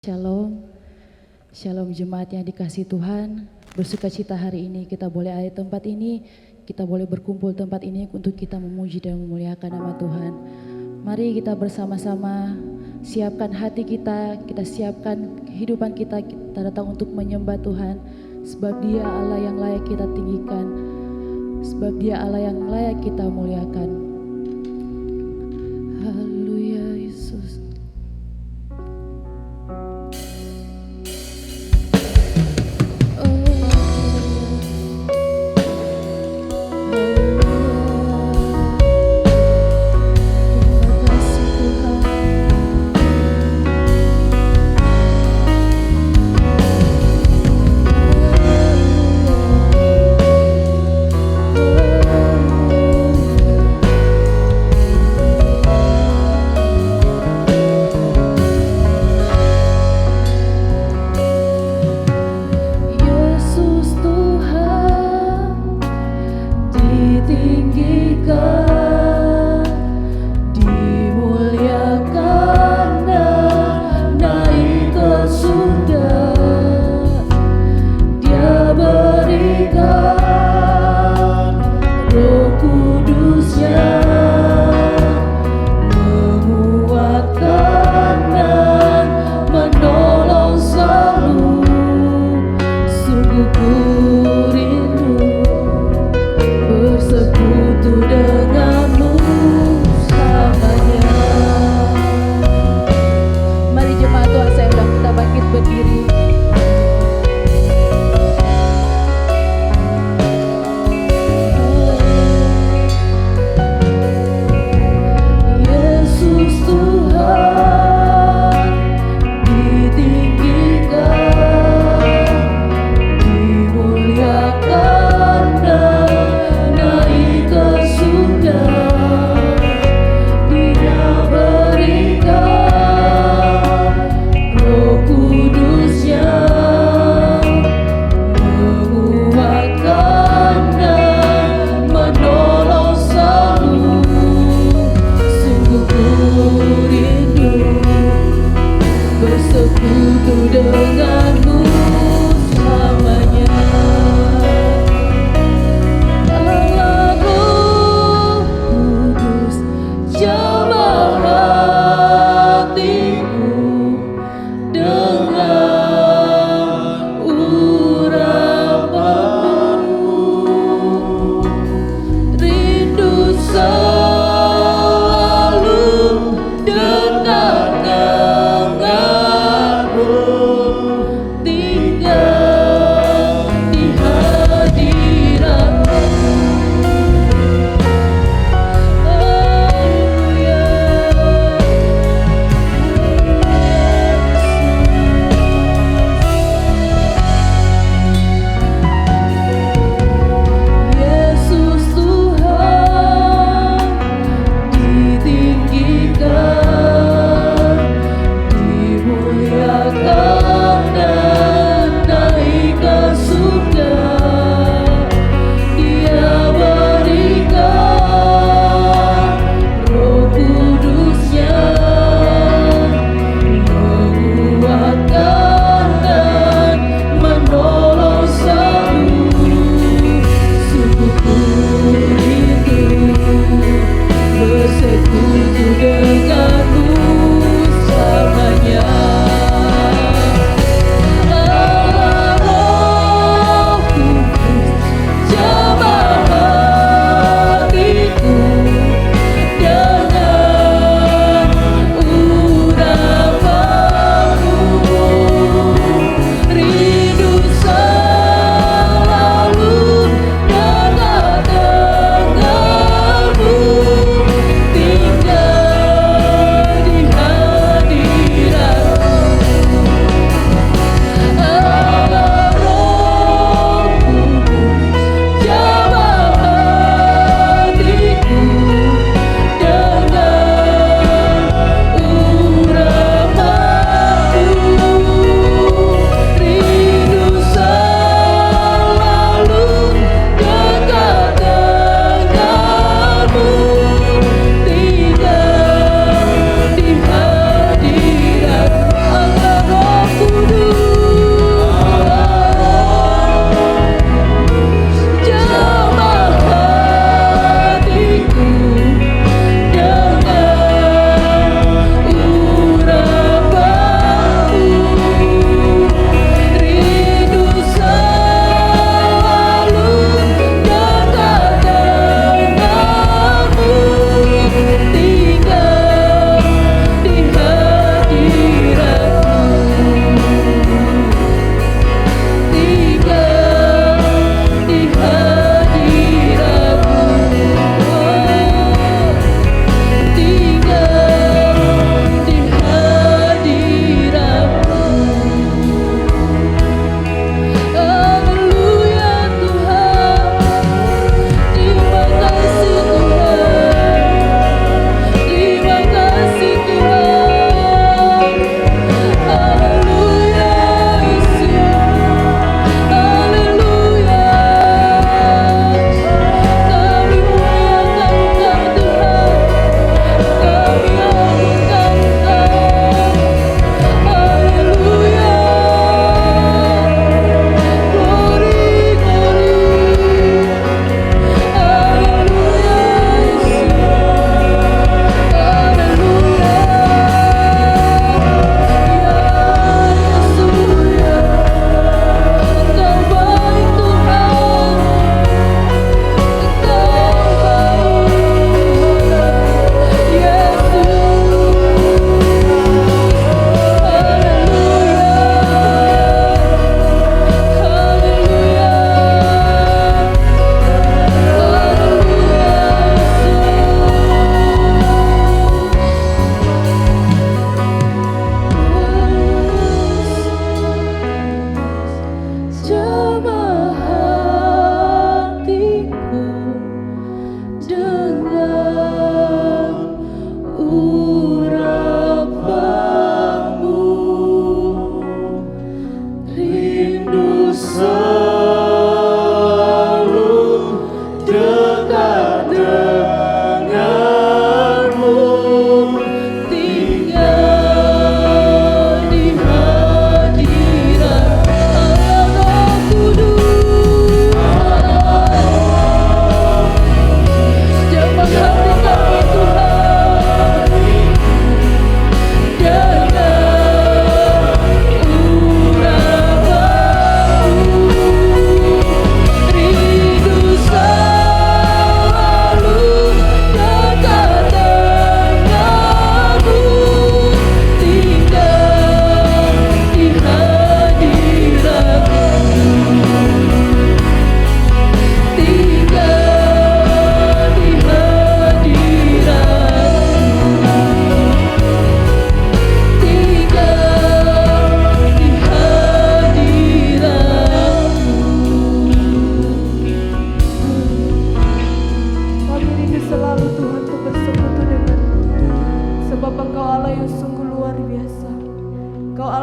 Shalom, Shalom jemaat yang dikasihi Tuhan. Bersukacita hari ini kita boleh ada di tempat ini, kita boleh berkumpul tempat ini untuk kita memuji dan memuliakan nama Tuhan. Mari kita bersama-sama siapkan hati kita siapkan kehidupan kita datang untuk menyembah Tuhan. Sebab Dia Allah yang layak kita tinggikan, sebab Dia Allah yang layak kita muliakan. Haleluya Yesus.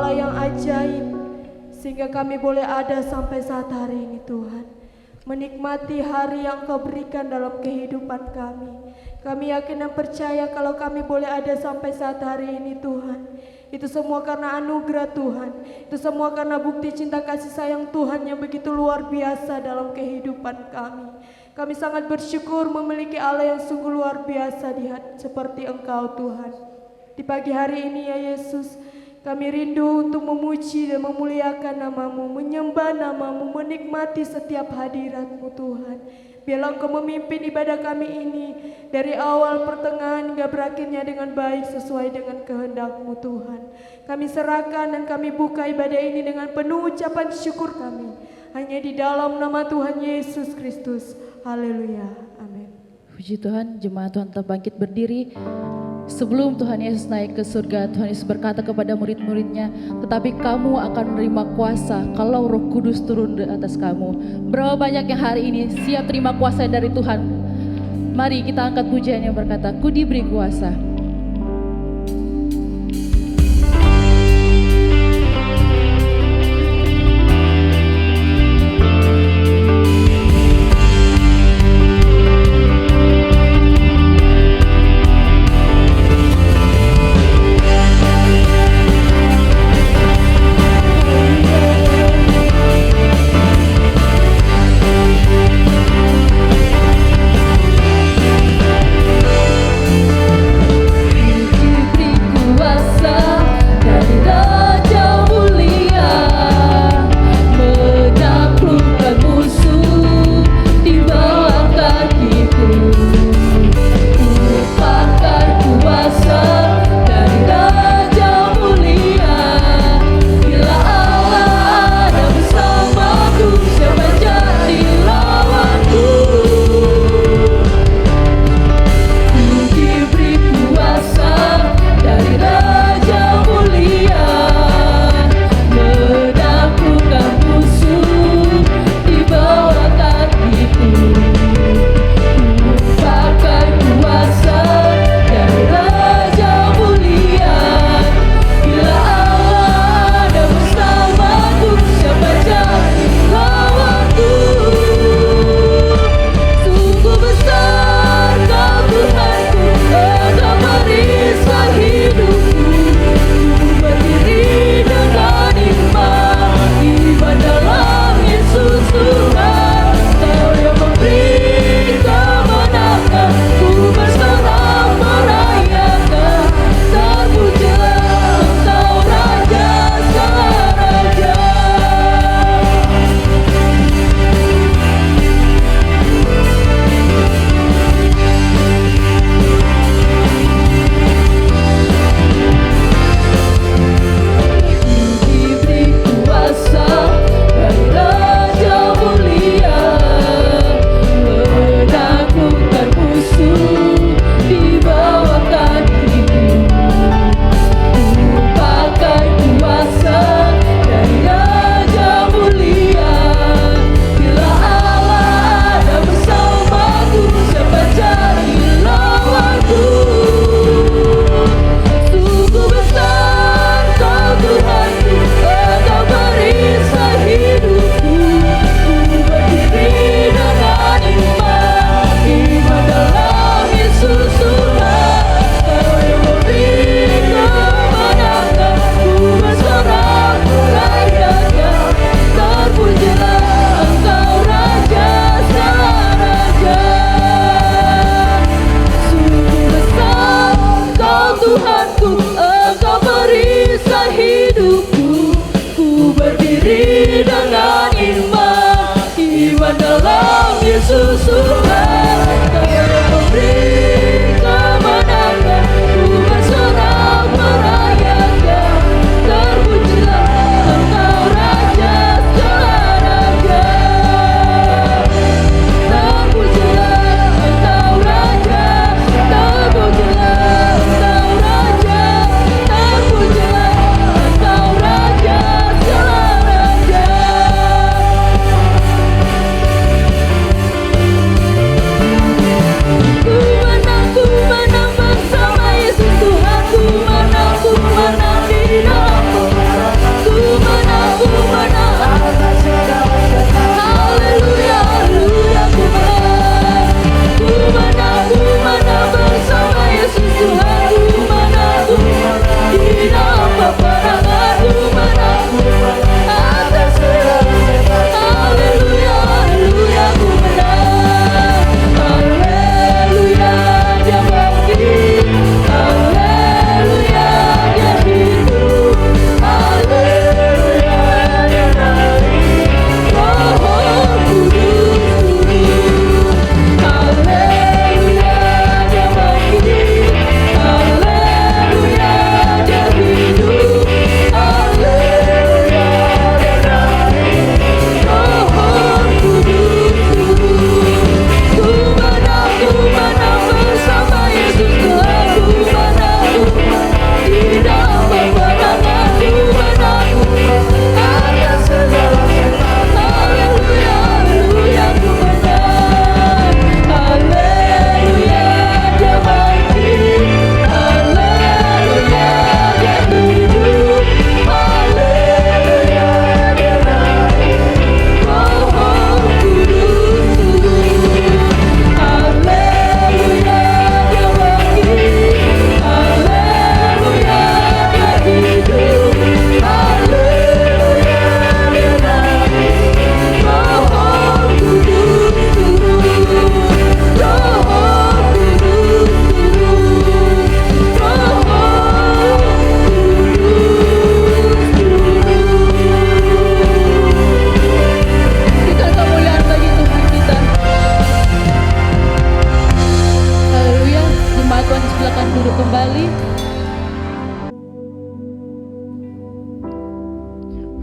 Allah yang ajaib, sehingga kami boleh ada sampai saat hari ini Tuhan, menikmati hari yang Kau berikan dalam kehidupan kami. Kami yakin dan percaya kalau kami boleh ada sampai saat hari ini Tuhan, itu semua karena anugerah Tuhan, itu semua karena bukti cinta kasih sayang Tuhan yang begitu luar biasa dalam kehidupan kami. Kami sangat bersyukur memiliki Allah yang sungguh luar biasa di hati seperti Engkau Tuhan. Di pagi hari ini ya Yesus, kami rindu untuk memuji dan memuliakan nama-Mu, menyembah nama-Mu, menikmati setiap hadirat-Mu Tuhan. Biarlah Engkau memimpin ibadah kami ini dari awal pertengahan hingga berakhirnya dengan baik sesuai dengan kehendak-Mu Tuhan. Kami serahkan dan kami buka ibadah ini dengan penuh ucapan syukur kami. Hanya di dalam nama Tuhan Yesus Kristus. Haleluya. Amin. Puji Tuhan, jemaat Tuhan tetap bangkit berdiri. Sebelum Tuhan Yesus naik ke surga, Tuhan Yesus berkata kepada murid-muridnya, tetapi kamu akan menerima kuasa kalau Roh Kudus turun di atas kamu. Berapa banyak yang hari ini siap terima kuasa dari Tuhan? Mari kita angkat pujian yang berkata, ku diberi kuasa.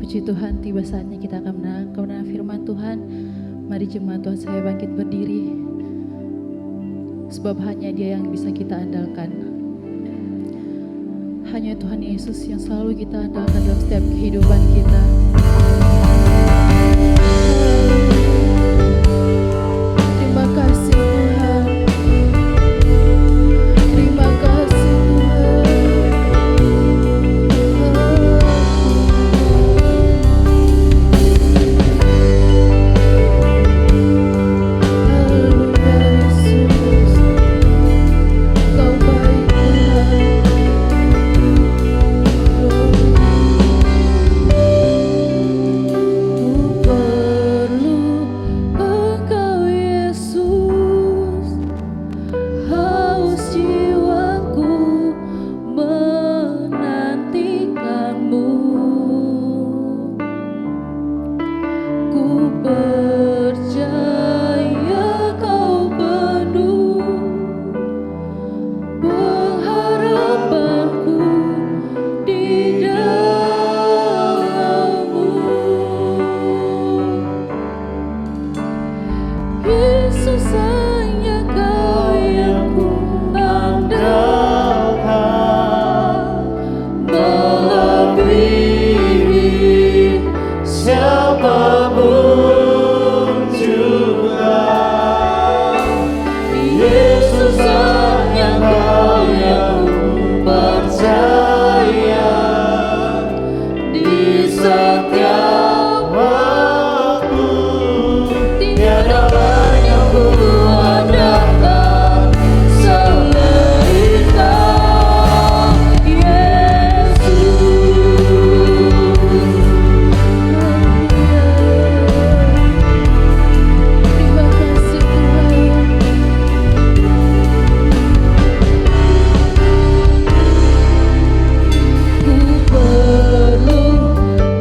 Puji Tuhan, tiba saatnya kita akan mendengar kebenaran firman Tuhan. Mari jemaat Tuhan saya bangkit berdiri. Sebab hanya Dia yang bisa kita andalkan. Hanya Tuhan Yesus yang selalu kita andalkan dalam setiap kehidupan kita. Terima kasih Tuhan. Terima kasih Tuhan.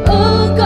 Engkau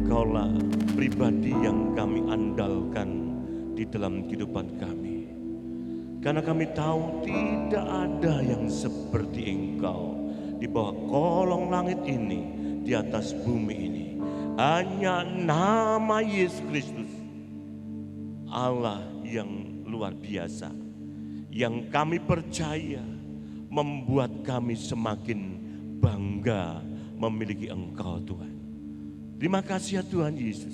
Engkaulah pribadi yang kami andalkan di dalam kehidupan kami. Karena kami tahu tidak ada yang seperti Engkau di bawah kolong langit ini, di atas bumi ini. Hanya nama Yesus Kristus, Allah yang luar biasa, yang kami percaya membuat kami semakin bangga memiliki Engkau Tuhan. Terima kasih ya Tuhan Yesus.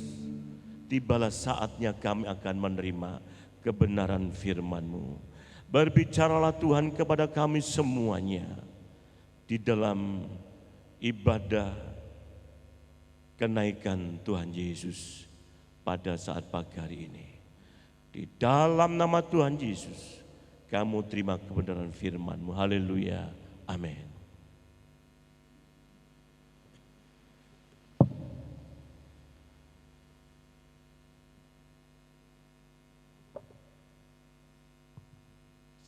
Tibalah saatnya kami akan menerima kebenaran firman-Mu. Berbicaralah Tuhan kepada kami semuanya di dalam ibadah kenaikan Tuhan Yesus pada saat pagi hari ini. Di dalam nama Tuhan Yesus, kamu terima kebenaran firman-Mu. Haleluya. Amin.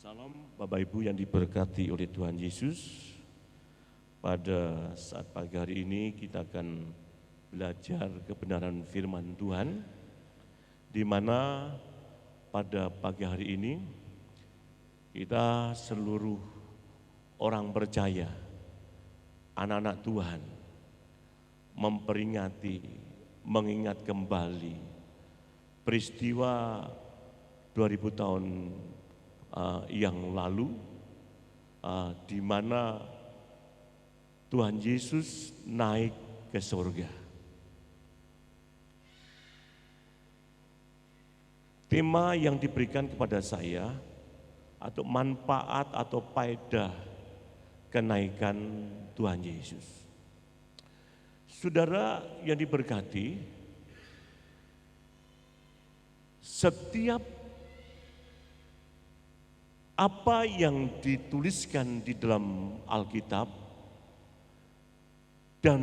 Salam Bapak Ibu yang diberkati oleh Tuhan Yesus. Pada saat pagi hari ini kita akan belajar kebenaran firman Tuhan, di mana pada pagi hari ini kita seluruh orang percaya, anak-anak Tuhan, memperingati, mengingat kembali peristiwa 2000 tahun yang lalu, di mana Tuhan Yesus naik ke surga. Tema yang diberikan kepada saya atau manfaat atau faedah kenaikan Tuhan Yesus. Saudara yang diberkati, setiap apa yang dituliskan di dalam Alkitab dan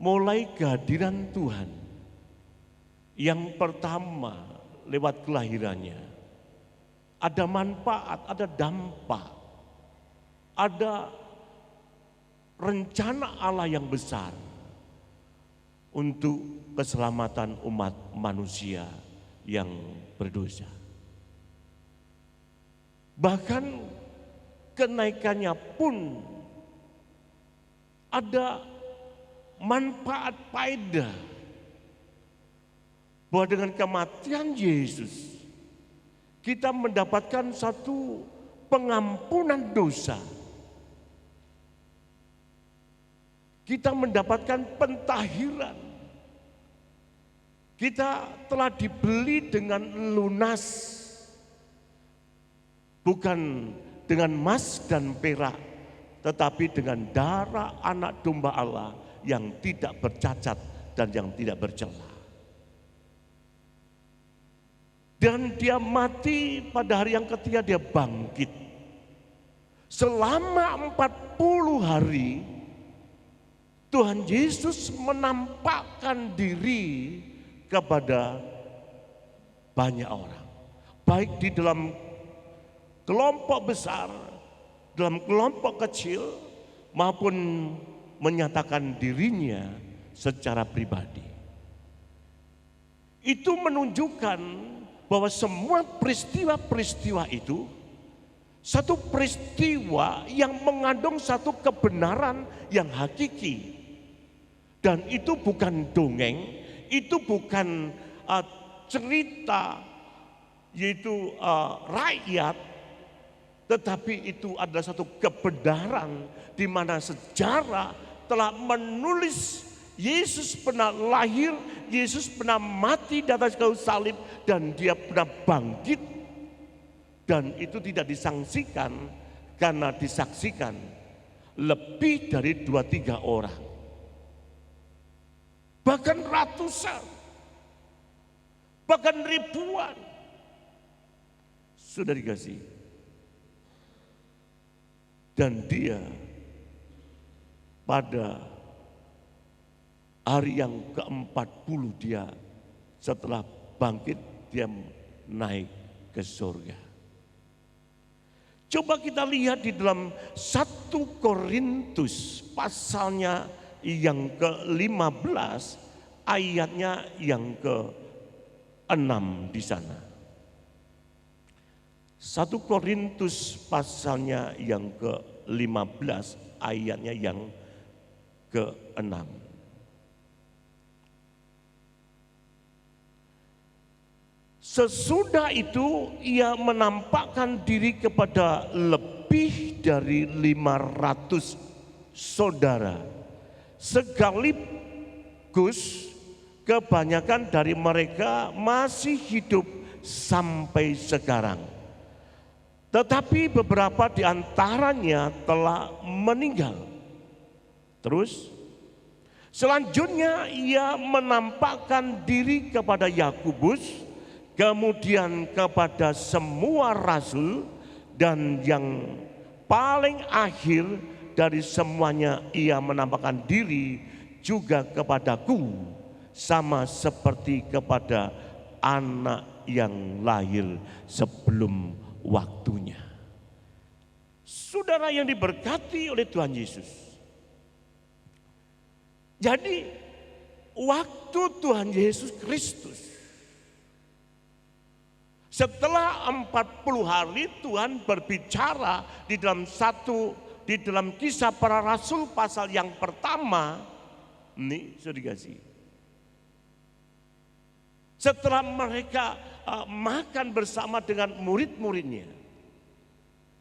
mulai kehadiran Tuhan yang pertama lewat kelahirannya, ada manfaat, ada dampak, ada rencana Allah yang besar untuk keselamatan umat manusia yang berdosa. Bahkan kenaikannya pun ada manfaat faedah, bahwa dengan kematian Yesus kita mendapatkan satu pengampunan dosa. Kita mendapatkan pentahiran. Kita telah dibeli dengan lunas. Bukan dengan emas dan perak, tetapi dengan darah anak domba Allah yang tidak bercacat dan yang tidak bercela. Dan dia mati, pada hari yang ketiga dia bangkit. Selama 40 hari Tuhan Yesus menampakkan diri kepada banyak orang, baik di dalam kelompok besar, dalam kelompok kecil, maupun menyatakan dirinya secara pribadi. Itu menunjukkan bahwa semua peristiwa-peristiwa itu satu peristiwa yang mengandung satu kebenaran yang hakiki. Dan itu bukan dongeng, itu bukan cerita yaitu rakyat, tetapi itu adalah satu kebenaran di mana sejarah telah menulis Yesus pernah lahir, Yesus pernah mati di atas kayu salib, dan dia pernah bangkit. Dan itu tidak disangsikan karena disaksikan lebih dari 2-3 orang. Bahkan ratusan, bahkan ribuan. Sudah dikasih. Dan dia pada hari yang ke-40 dia setelah bangkit dia naik ke surga. Coba kita lihat di dalam 1 Korintus pasalnya yang ke-15 ayatnya yang ke-6 di sana. 1 Korintus pasalnya yang ke-15 ayatnya yang ke-6. Sesudah itu ia menampakkan diri kepada lebih dari 500 saudara. Sekaligus kebanyakan dari mereka masih hidup sampai sekarang. Tetapi beberapa di antaranya telah meninggal. Terus selanjutnya ia menampakkan diri kepada Yakobus, kemudian kepada semua rasul, dan yang paling akhir dari semuanya ia menampakkan diri juga kepadaku, sama seperti kepada anak yang lahir sebelum waktunya. Saudara yang diberkati oleh Tuhan Yesus. Jadi waktu Tuhan Yesus Kristus, setelah 40 hari Tuhan berbicara di dalam Kisah Para Rasul pasal yang pertama, ini sudah dikasih. Setelah mereka makan bersama dengan murid-muridnya,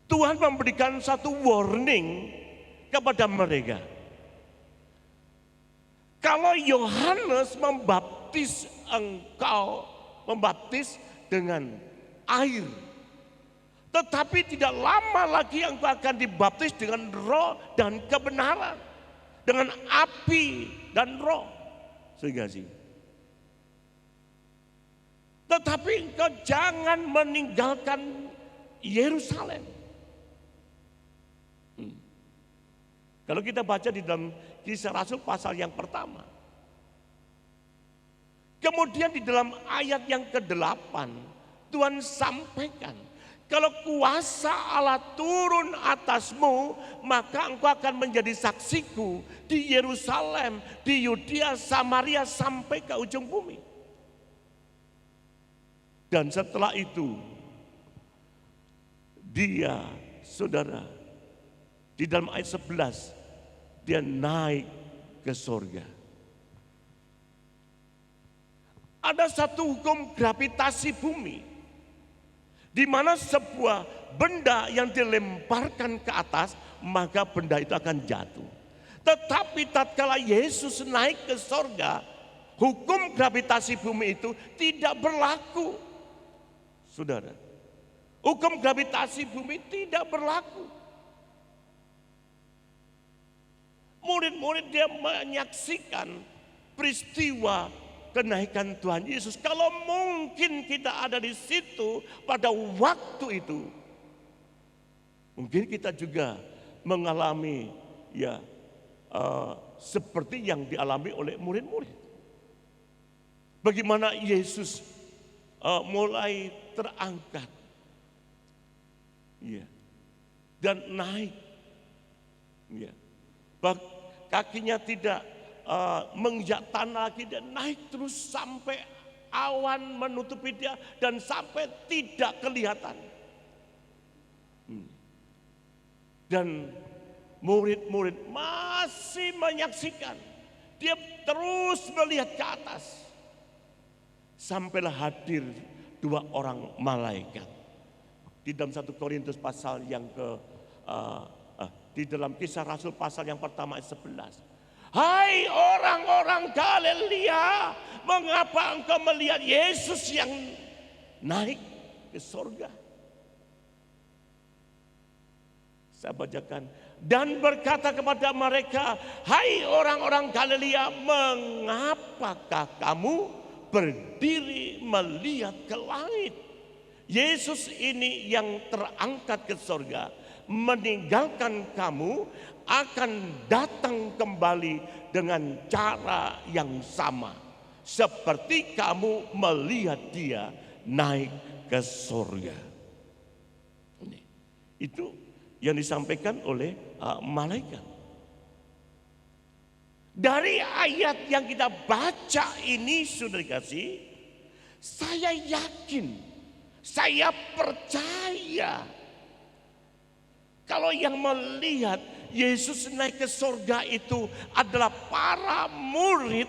Tuhan memberikan satu warning kepada mereka. Kalau Yohanes membaptis engkau, membaptis dengan air, tetapi tidak lama lagi engkau akan dibaptis dengan roh dan kebenaran, dengan api dan roh. Sehingga sih. Tetapi engkau jangan meninggalkan Yerusalem. Kalau kita baca di dalam Kisah Rasul pasal yang pertama. Kemudian di dalam ayat yang ke-8 Tuhan sampaikan, kalau kuasa Allah turun atasmu, maka engkau akan menjadi saksiku di Yerusalem, di Yudea, Samaria, sampai ke ujung bumi. Dan setelah itu dia, saudara, di dalam ayat 11 dia naik ke sorga. Ada satu hukum gravitasi bumi, di mana sebuah benda yang dilemparkan ke atas, maka benda itu akan jatuh. Tetapi tatkala Yesus naik ke sorga, hukum gravitasi bumi itu tidak berlaku. Saudara, hukum gravitasi bumi tidak berlaku. Murid-murid dia menyaksikan peristiwa kenaikan Tuhan Yesus. Kalau mungkin kita ada di situ pada waktu itu, mungkin kita juga mengalami seperti yang dialami oleh murid-murid. Bagaimana Yesus mulai terangkat, dan naik, kakinya tidak menginjak tanah lagi, dan naik terus sampai awan menutupi dia dan sampai tidak kelihatan. Dan murid-murid masih menyaksikan, dia terus melihat ke atas. Sampailah hadir 2 orang malaikat. Di dalam 1 Korintus pasal yang di dalam Kisah Rasul pasal yang pertama ayat 11. Hai orang-orang Galilea, mengapa engkau melihat Yesus yang naik ke sorga? Saya bacakan. Dan berkata kepada mereka, hai orang-orang Galilea, mengapakah kamu berdiri melihat ke langit? Yesus ini yang terangkat ke sorga, meninggalkan kamu, akan datang kembali dengan cara yang sama, seperti kamu melihat dia naik ke sorga. Itu yang disampaikan oleh malaikat. Dari ayat yang kita baca ini, saudara kasih, saya yakin, saya percaya kalau yang melihat Yesus naik ke surga itu adalah para murid.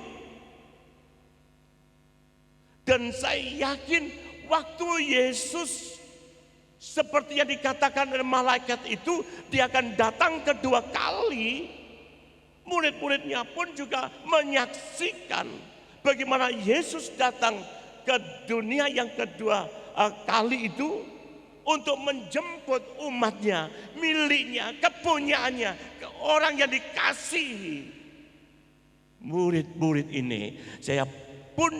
Dan saya yakin waktu Yesus seperti yang dikatakan oleh malaikat itu, dia akan datang kedua kali. Murid-muridnya pun juga menyaksikan bagaimana Yesus datang ke dunia yang kedua kali itu untuk menjemput umatnya, miliknya, kepunyaannya, orang yang dikasihi. Murid-murid ini saya pun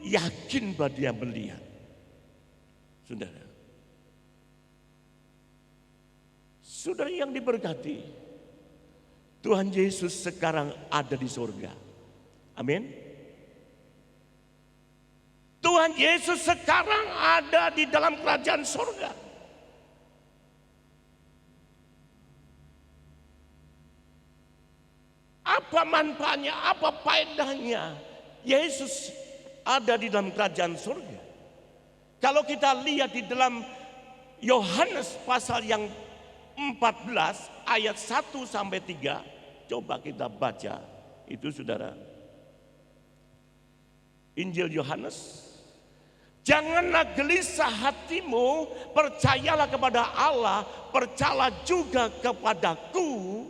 yakin bahwa dia melihat. Saudara, saudara yang diberkati, Tuhan Yesus sekarang ada di surga. Amin. Tuhan Yesus sekarang ada di dalam kerajaan surga. Apa manfaatnya, apa faedahnya Yesus ada di dalam kerajaan surga? Kalau kita lihat di dalam Yohanes pasal yang 14 ayat 1 sampai 3, coba kita baca itu saudara. Injil Yohanes. Janganlah gelisah hatimu, percayalah kepada Allah, percayalah juga kepadaku.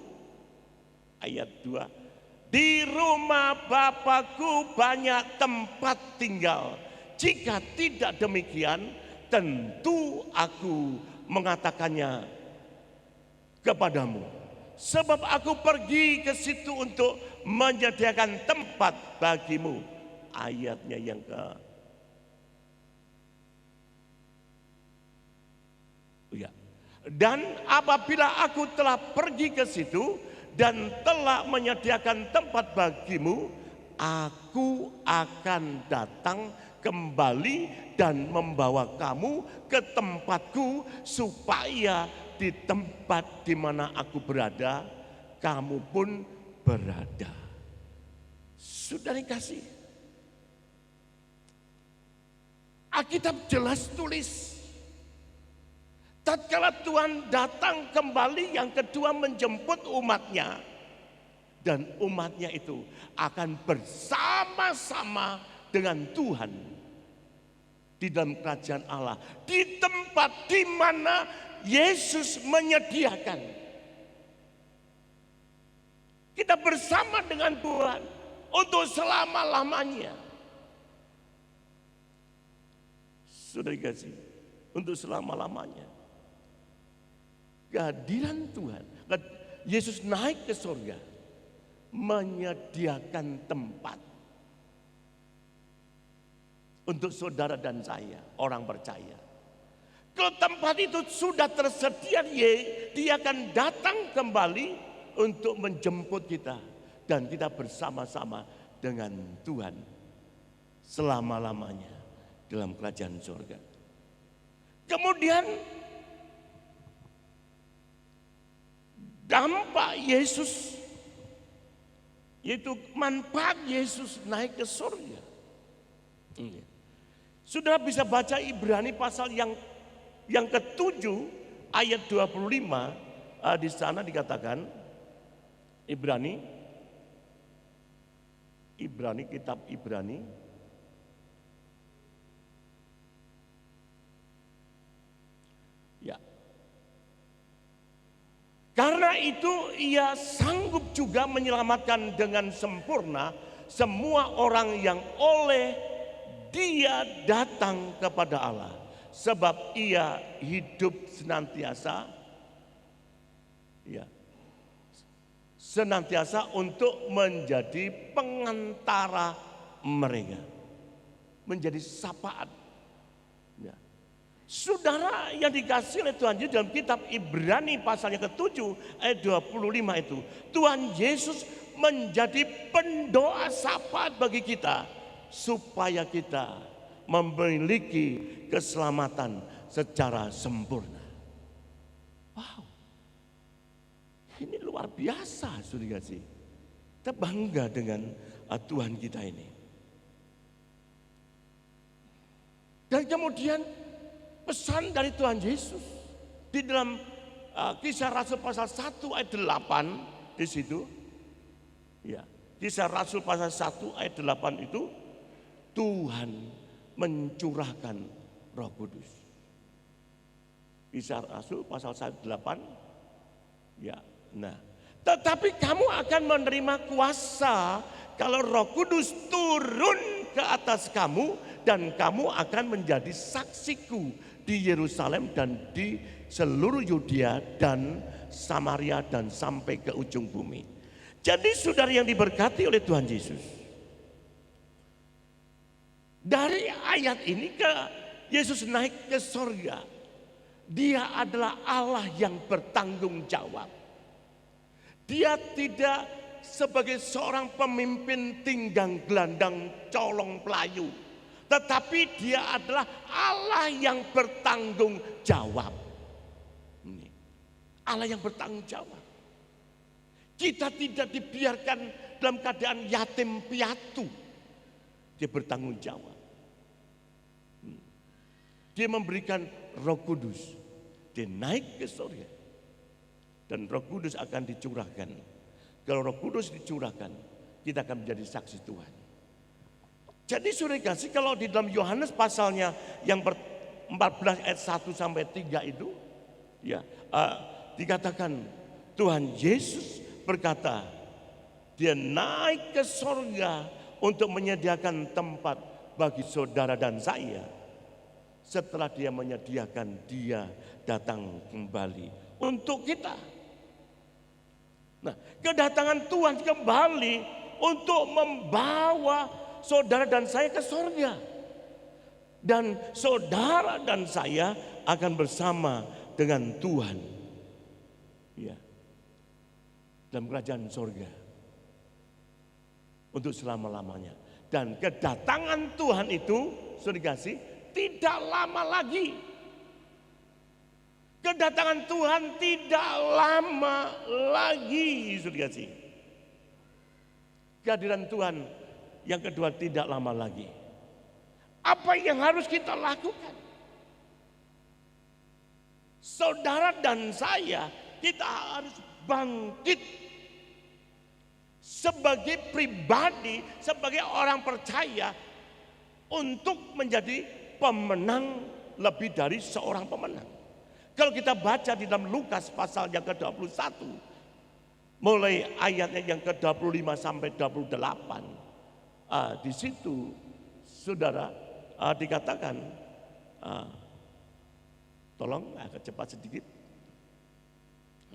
Ayat 2. Di rumah Bapakku banyak tempat tinggal. Jika tidak demikian, tentu aku mengatakannya kepadamu. Sebab aku pergi ke situ untuk menyediakan tempat bagimu. Ayatnya yang Dan apabila aku telah pergi ke situ dan telah menyediakan tempat bagimu, aku akan datang kembali dan membawa kamu ke tempatku, supaya di tempat di mana aku berada, kamu pun berada. Saudara kasih, Alkitab jelas tulis, tatkala Tuhan datang kembali yang kedua menjemput umatnya, dan umatnya itu akan bersama-sama dengan Tuhan di dalam kerajaan Allah, di tempat di mana Yesus menyediakan. Kita bersama dengan Tuhan untuk selama-lamanya. Sudah dikasih untuk selama-lamanya. Kehadiran Tuhan, Yesus naik ke surga, menyediakan tempat untuk saudara dan saya, orang percaya. Kalau tempat itu sudah tersedia, dia akan datang kembali untuk menjemput kita, dan kita bersama-sama dengan Tuhan selama-lamanya dalam kerajaan surga. Kemudian dampak Yesus, yaitu manfaat Yesus naik ke surga. Sudah bisa baca Ibrani pasal yang ke-7 ayat 25, di sana dikatakan, Ibrani, kitab Ibrani ya. Karena itu ia sanggup juga menyelamatkan dengan sempurna semua orang yang oleh dia datang kepada Allah, sebab ia hidup senantiasa untuk menjadi pengantara mereka, menjadi syafaat. Saudara yang dikasih oleh Tuhan Yesus, dalam kitab Ibrani pasal yang ke-7 ayat 25 itu, Tuhan Yesus menjadi pendoa syafaat bagi kita, supaya kita memiliki keselamatan secara sempurna. Wow, ini luar biasa, sudah dikasih. Kita bangga dengan Tuhan kita ini. Dan kemudian pesan dari Tuhan Yesus di dalam Kisah Rasul pasal 1 ayat 8 di situ. Ya, Kisah Rasul pasal 1 ayat 8 itu Tuhan mencurahkan Roh Kudus. Kisah Rasul pasal 1 ayat 8. Ya, nah, tetapi kamu akan menerima kuasa kalau Roh Kudus turun ke atas kamu dan kamu akan menjadi saksiku di Yerusalem dan di seluruh Yudea dan Samaria dan sampai ke ujung bumi. Jadi saudara yang diberkati oleh Tuhan Yesus, dari ayat ini Yesus naik ke sorga. Dia adalah Allah yang bertanggung jawab. Dia tidak sebagai seorang pemimpin tinggang gelandang colong pelayu, tetapi dia adalah Allah yang bertanggung jawab. Ini Allah yang bertanggung jawab. Kita tidak dibiarkan dalam keadaan yatim piatu. Dia bertanggung jawab. Dia memberikan Roh Kudus. Dia naik ke surga. Dan Roh Kudus akan dicurahkan. Kalau Roh Kudus dicurahkan, kita akan menjadi saksi Tuhan. Jadi saudara kasih, kalau di dalam Yohanes pasalnya yang 14 ayat 1 sampai 3 itu, ya dikatakan Tuhan Yesus berkata, dia naik ke surga untuk menyediakan tempat bagi saudara dan saya. Setelah dia menyediakan, dia datang kembali untuk kita. Nah, kedatangan Tuhan kembali untuk membawa saudara dan saya ke surga. Dan saudara dan saya akan bersama dengan Tuhan. Ya. Dalam kerajaan surga. Untuk selama-lamanya. Dan kedatangan Tuhan itu, saudara kasih, tidak lama lagi. Kedatangan Tuhan tidak lama lagi, saudara kasih. Kehadiran Tuhan yang kedua tidak lama lagi. Apa yang harus kita lakukan? Saudara dan saya, kita harus bangkit sebagai pribadi, sebagai orang percaya untuk menjadi pemenang lebih dari seorang pemenang. Kalau kita baca di dalam Lukas pasal yang ke-21, mulai ayatnya yang ke-25 sampai 28, di situ saudara dikatakan, tolong agak cepat sedikit.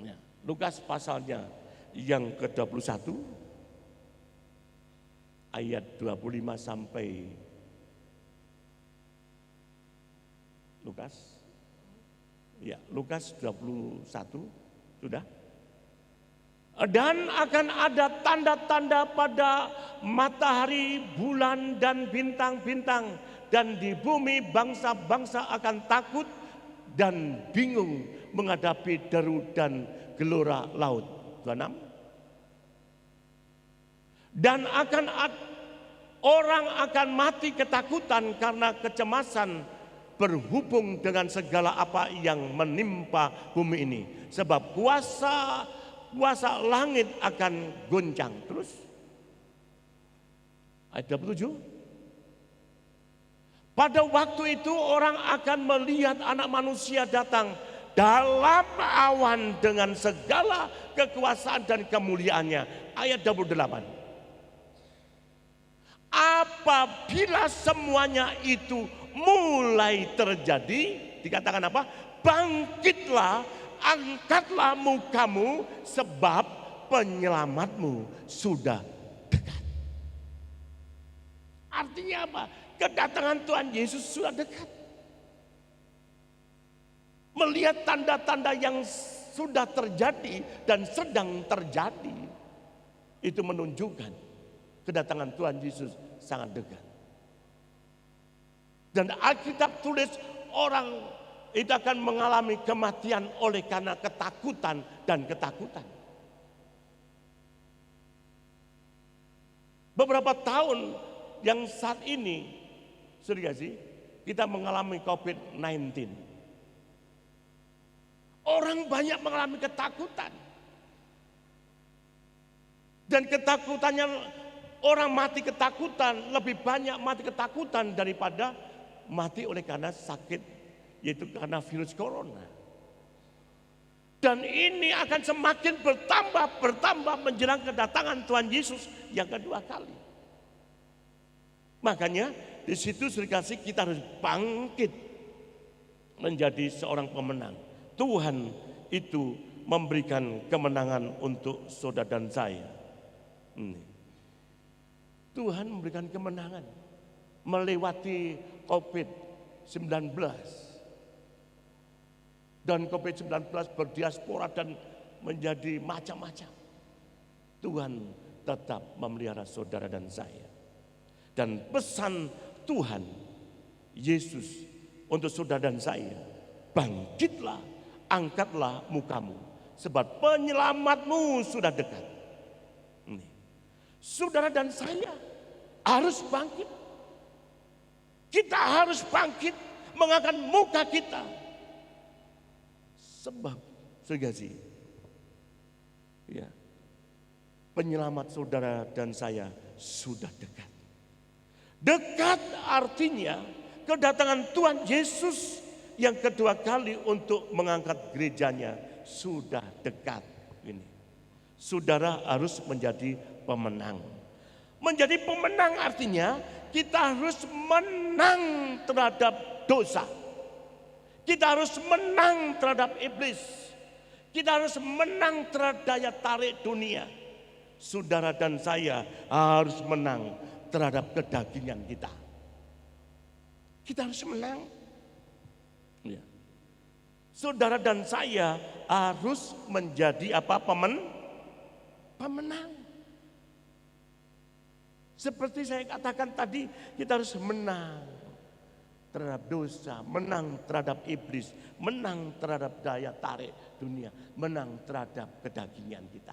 Ya, Lukas pasalnya yang ke-21 ayat 25 sampai Lukas 21 sudah. Dan akan ada tanda-tanda pada matahari, bulan dan bintang-bintang, dan di bumi bangsa-bangsa akan takut dan bingung menghadapi deru dan gelora laut. 26. Dan orang akan mati ketakutan karena kecemasan berhubung dengan segala apa yang menimpa bumi ini. Sebab kuasa langit akan goncang. Terus ayat 27. Pada waktu itu orang akan melihat anak manusia datang dalam awan dengan segala kekuasaan dan kemuliaannya. Ayat 28. Apabila semuanya itu mulai terjadi, dikatakan apa? Bangkitlah, angkatlah mukamu, sebab penyelamatmu sudah dekat. Artinya apa? Kedatangan Tuhan Yesus sudah dekat. Melihat tanda-tanda yang sudah terjadi dan sedang terjadi, itu menunjukkan kedatangan Tuhan Yesus sangat dekat. Dan Alkitab tulis orang itu akan mengalami kematian oleh karena ketakutan dan ketakutan. Beberapa tahun yang saat ini, sudah sih, kita mengalami COVID-19. Orang banyak mengalami ketakutan. Dan ketakutannya, orang mati ketakutan, lebih banyak mati ketakutan daripada mati oleh karena sakit, yaitu karena virus corona. Dan ini akan semakin bertambah menjelang kedatangan Tuhan Yesus yang kedua kali. Makanya di situ serikasi kita harus bangkit menjadi seorang pemenang. Tuhan itu memberikan kemenangan untuk saudara dan saya. Tuhan memberikan kemenangan melewati COVID-19. Dan COVID-19 berdiaspora dan menjadi macam-macam. Tuhan tetap memelihara saudara dan saya. Dan pesan Tuhan Yesus untuk saudara dan saya, bangkitlah, angkatlah mukamu, sebab penyelamatmu sudah dekat. Saudara dan saya harus bangkit. Kita harus bangkit mengangkat muka kita. Sebab segasi, ya, penyelamat saudara dan saya sudah dekat. Dekat artinya kedatangan Tuhan Yesus yang kedua kali untuk mengangkat gerejanya sudah dekat. Ini, saudara harus menjadi pemenang. Menjadi pemenang artinya kita harus menang terhadap dosa. Kita harus menang terhadap iblis. Kita harus menang terhadap daya tarik dunia. Saudara dan saya harus menang terhadap kedagingan kita. Kita harus menang. Ya. Saudara dan saya harus menjadi apa? Pemenang. Seperti saya katakan tadi, kita harus menang terhadap dosa, menang terhadap iblis, menang terhadap daya tarik dunia, menang terhadap kedagingan kita.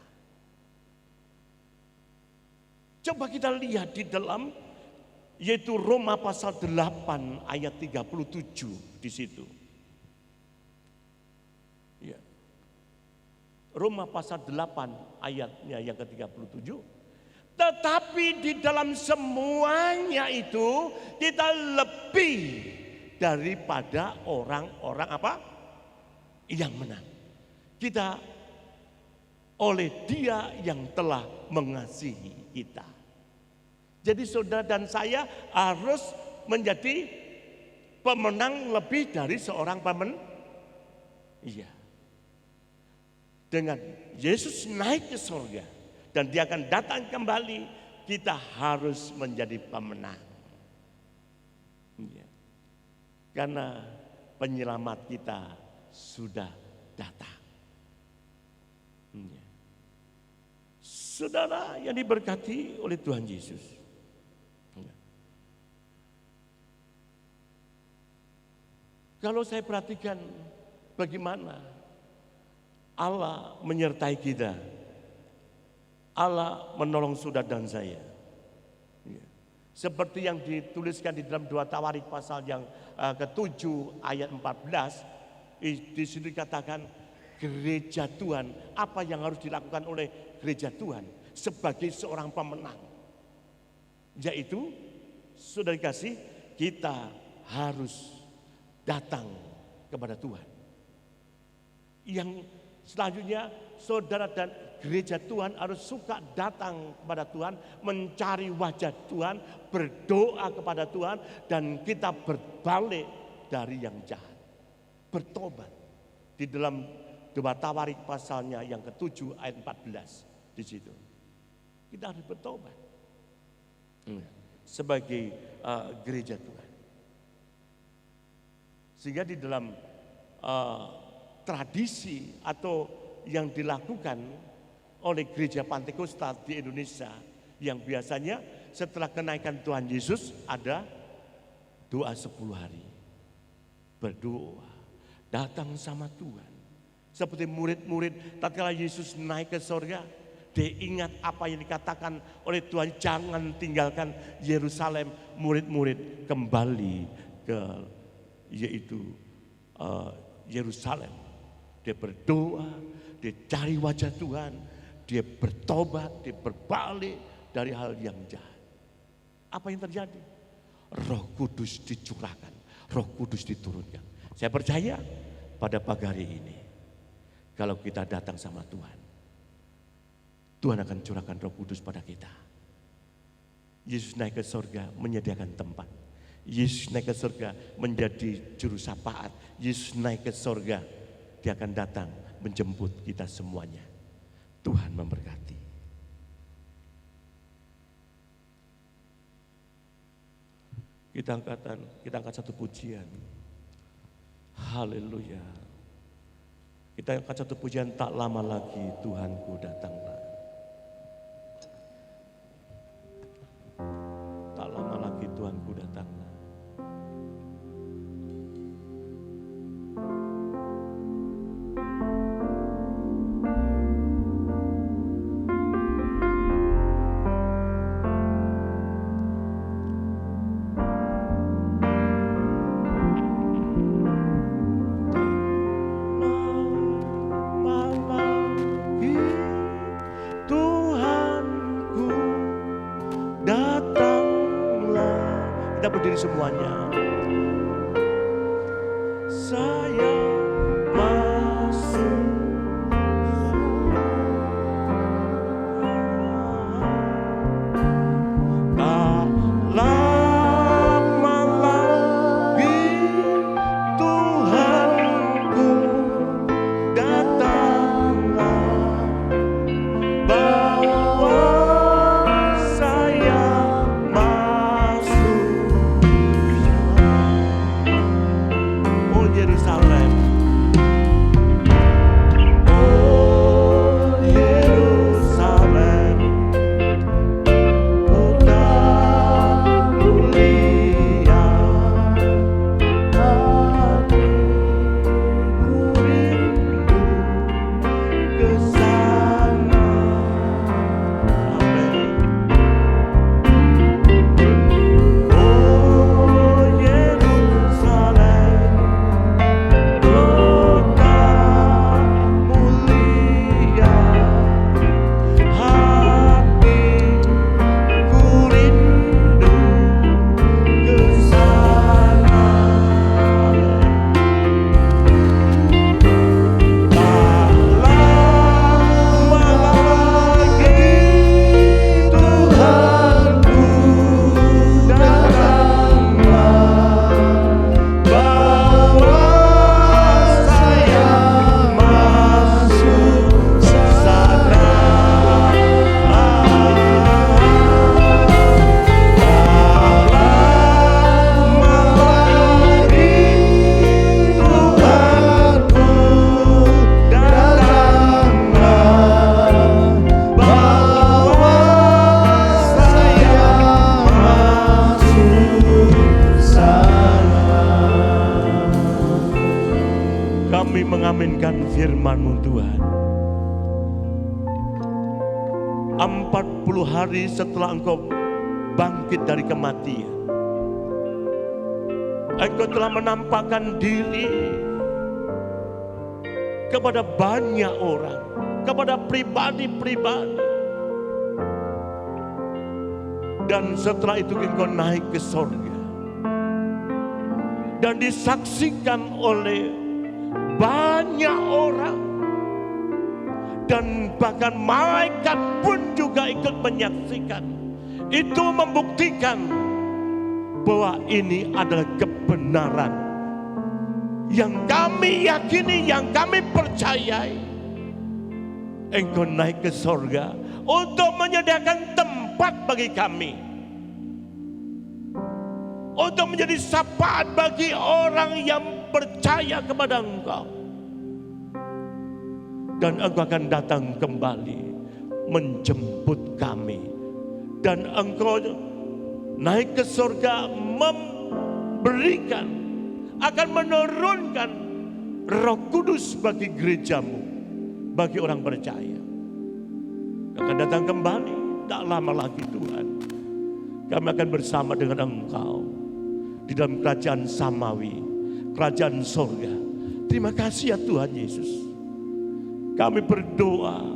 Coba kita lihat di dalam, yaitu Roma pasal 8 ayat 37 di situ. Ya. Roma pasal 8 ayatnya yang ke-37. Tetapi di dalam semuanya itu kita lebih daripada orang-orang apa? Yang menang. Kita oleh Dia yang telah mengasihi kita. Jadi saudara dan saya harus menjadi pemenang lebih dari seorang pemenang. Iya. Dengan Yesus naik ke surga dan Dia akan datang kembali, kita harus menjadi pemenang. Ya. Karena penyelamat kita sudah datang. Ya. Saudara yang diberkati oleh Tuhan Yesus. Ya. Kalau saya perhatikan bagaimana Allah menyertai kita, Allah menolong saudara dan saya. Ya. Seperti yang dituliskan di dalam 2 Tawarik pasal yang ke-7 ayat 14. Di sini dikatakan gereja Tuhan, apa yang harus dilakukan oleh gereja Tuhan sebagai seorang pemenang. Yaitu, saudara kasih, kita harus datang kepada Tuhan. Yang selanjutnya, saudara dan gereja Tuhan harus suka datang kepada Tuhan, mencari wajah Tuhan, berdoa kepada Tuhan, dan kita berbalik dari yang jahat. Bertobat. Di dalam 2 Tawarik pasalnya yang ke-7 ayat 14 di situ. Kita harus bertobat. Sebagai gereja Tuhan. Sehingga di dalam tradisi atau yang dilakukan oleh gereja Pantekosta di Indonesia, yang biasanya setelah kenaikan Tuhan Yesus ada doa 10 hari. Berdoa, datang sama Tuhan. Seperti murid-murid tatkala Yesus naik ke surga, ingat apa yang dikatakan oleh Tuhan, jangan tinggalkan Yerusalem. Murid-murid kembali ke Yerusalem. Dia berdoa, dia cari wajah Tuhan, dia bertobat, dia berbalik dari hal yang jahat. Apa yang terjadi? Roh Kudus dicurahkan, Roh Kudus diturunkan. Saya percaya pada pagi hari ini, kalau kita datang sama Tuhan, Tuhan akan curahkan Roh Kudus pada kita. Yesus naik ke surga menyediakan tempat. Yesus naik ke surga menjadi juru syafaat. Yesus naik ke surga, dia akan datang menjemput kita semuanya. Tuhan memberkati. Kita angkat satu pujian. Haleluya. Kita angkat satu pujian, tak lama lagi Tuhanku datanglah. Tak lama lagi Tuhanku datanglah. Kita berdiri semuanya. Saya masuk. Tak lama lagi Tuhanku datanglah. Bawa saya Yerusalem. Oh Yerusalem, kota mulia, hatiku rindu ke sana. Amin. Oh Yerusalem, kami mengaminkan firman-Mu Tuhan. 40 hari setelah Engkau bangkit dari kematian, Engkau telah menampakkan diri kepada banyak orang, kepada pribadi-pribadi. Dan setelah itu Engkau naik ke surga dan disaksikan oleh banyak orang, dan bahkan malaikat pun juga ikut menyaksikan. Itu membuktikan bahwa ini adalah kebenaran yang kami yakini, yang kami percayai. Engkau naik ke surga untuk menyediakan tempat bagi kami, untuk menjadi syafaat bagi orang yang percaya kepada Engkau. Dan Engkau akan datang kembali menjemput kami. Dan Engkau naik ke surga memberikan, akan menurunkan Roh Kudus bagi gerejamu, bagi orang percaya. akan datang kembali, tak lama lagi Tuhan. Kami akan bersama dengan Engkau di dalam kerajaan samawi, kerajaan sorga. Terima kasih ya Tuhan Yesus. Kami berdoa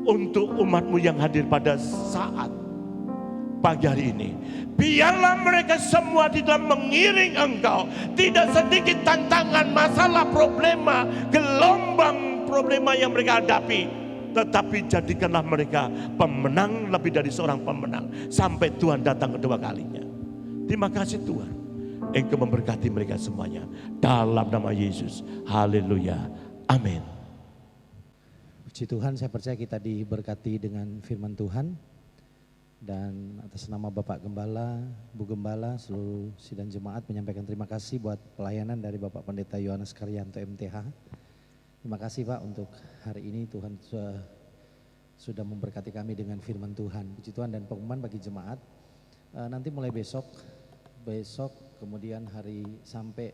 untuk umat-Mu yang hadir pada saat pagi hari ini. Biarlah mereka semua di dalam mengiring Engkau. Tidak sedikit tantangan, masalah, problema, gelombang problema yang mereka hadapi. Tetapi jadikanlah mereka pemenang lebih dari seorang pemenang. Sampai Tuhan datang kedua kalinya. Terima kasih Tuhan. Engkau memberkati mereka semuanya. Dalam nama Yesus. Haleluya. Amin. Puji Tuhan, saya percaya kita diberkati dengan firman Tuhan. Dan atas nama Bapak Gembala, Bu Gembala, seluruh sidang jemaat menyampaikan terima kasih buat pelayanan dari Bapak Pendeta Yohanes Karyanto MTH. Terima kasih Pak untuk hari ini Tuhan sudah memberkati kami dengan firman Tuhan. Puji Tuhan dan pengumuman bagi jemaat. Nanti mulai besok kemudian hari sampai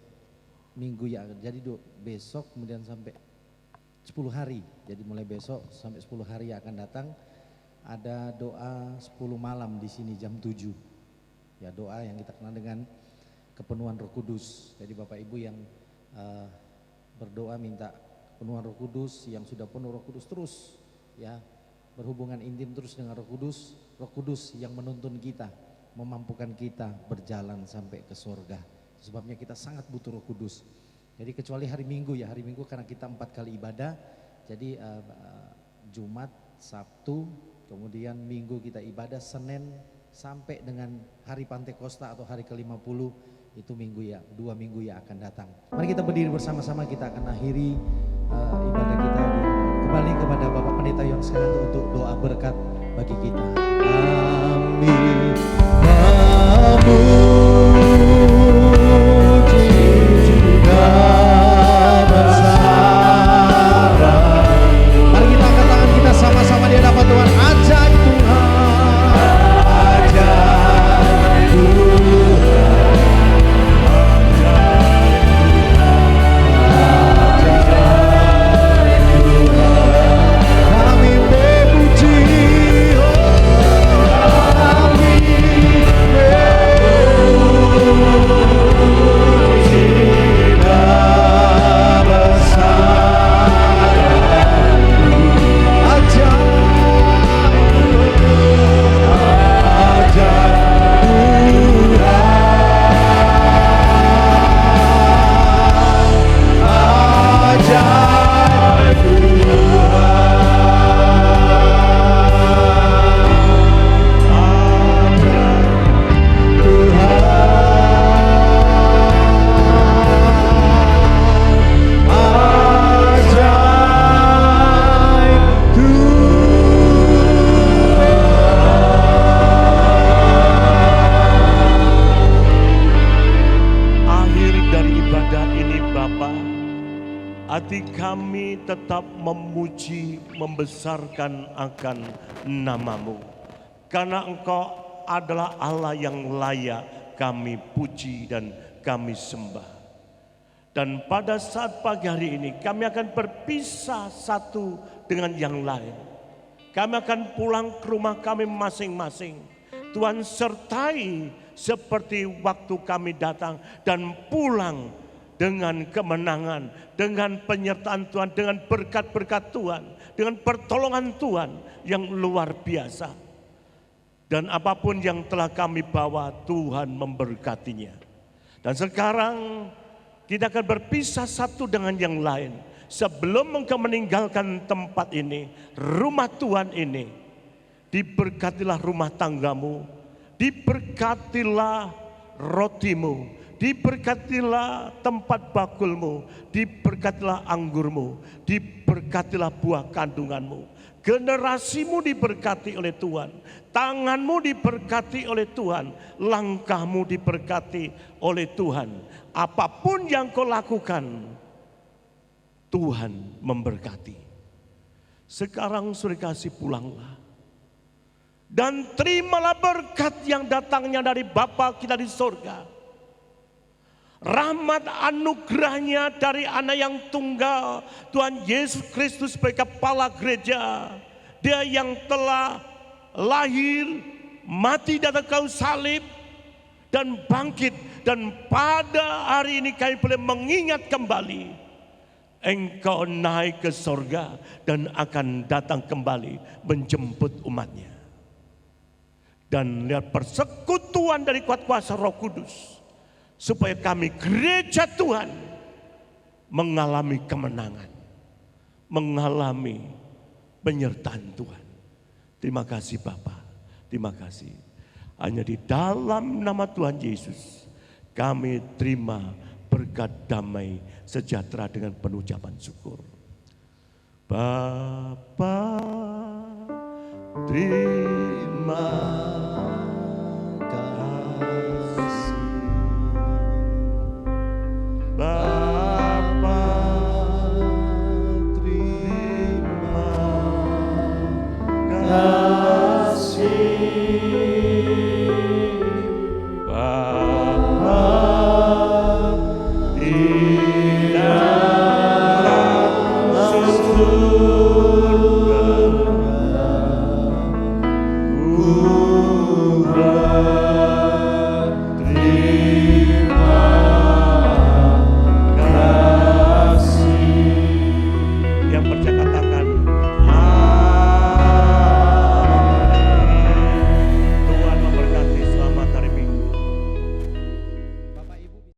minggu ya. Jadi besok kemudian sampai 10 hari. Jadi mulai besok sampai 10 hari yang akan datang. Ada doa 10 malam di sini jam 7. Ya, doa yang kita kenal dengan kepenuhan Roh Kudus. Jadi Bapak Ibu yang berdoa minta kepenuhan Roh Kudus, yang sudah penuh Roh Kudus terus ya berhubungan intim terus dengan Roh Kudus. Roh Kudus yang menuntun kita, memampukan kita berjalan sampai ke surga. Sebabnya kita sangat butuh Roh Kudus. Jadi kecuali hari Minggu ya, hari Minggu karena kita 4 kali ibadah. Jadi Jumat, Sabtu, kemudian Minggu kita ibadah, Senin sampai dengan hari Pantekosta atau hari ke-50 itu minggu ya, 2 minggu yang akan datang. Mari kita berdiri bersama-sama, kita akan akhiri ibadah kita. Kembali kepada Bapak Pendeta Yohanes Karyanto untuk doa berkat bagi kita. Amin. Mari kita angkat tangan kita sama-sama di hadapan Tuhan. Ajak kami memuji, hati kami tetap memuji, membesarkan akan nama-Mu. Karena Engkau adalah Allah yang layak kami puji dan kami sembah. Dan pada saat pagi hari ini kami akan berpisah satu dengan yang lain. Kami akan pulang ke rumah kami masing-masing. Tuhan sertai seperti waktu kami datang dan pulang dengan kemenangan, dengan penyertaan Tuhan, dengan berkat-berkat Tuhan, dengan pertolongan Tuhan yang luar biasa. Dan apapun yang telah kami bawa, Tuhan memberkatinya. Dan sekarang kita akan berpisah satu dengan yang lain. Sebelum engkau meninggalkan tempat ini, rumah Tuhan ini, diberkatilah rumah tanggamu, diberkatilah rotimu, diberkatilah tempat bakulmu, diberkatilah anggurmu, diberkatilah buah kandunganmu. Generasimu diberkati oleh Tuhan, tanganmu diberkati oleh Tuhan, langkahmu diberkati oleh Tuhan. Apapun yang kau lakukan, Tuhan memberkati. Sekarang saudara kasih pulanglah. Dan terimalah berkat yang datangnya dari Bapa kita di surga. Rahmat anugerahnya dari anak yang tunggal, Tuhan Yesus Kristus sebagai kepala gereja. Dia yang telah lahir, mati di atas kayu salib, dan bangkit. Dan pada hari ini kami boleh mengingat kembali, Engkau naik ke sorga dan akan datang kembali menjemput umatnya. Dan lihat persekutuan dari kuat kuasa Roh Kudus, supaya kami gereja Tuhan mengalami kemenangan, mengalami penyertaan Tuhan. Terima kasih Bapa, terima kasih. Hanya di dalam nama Tuhan Yesus kami terima berkat damai sejahtera dengan penuh ucapan syukur. Bapa, terima kasih. Bapa, terima kasih.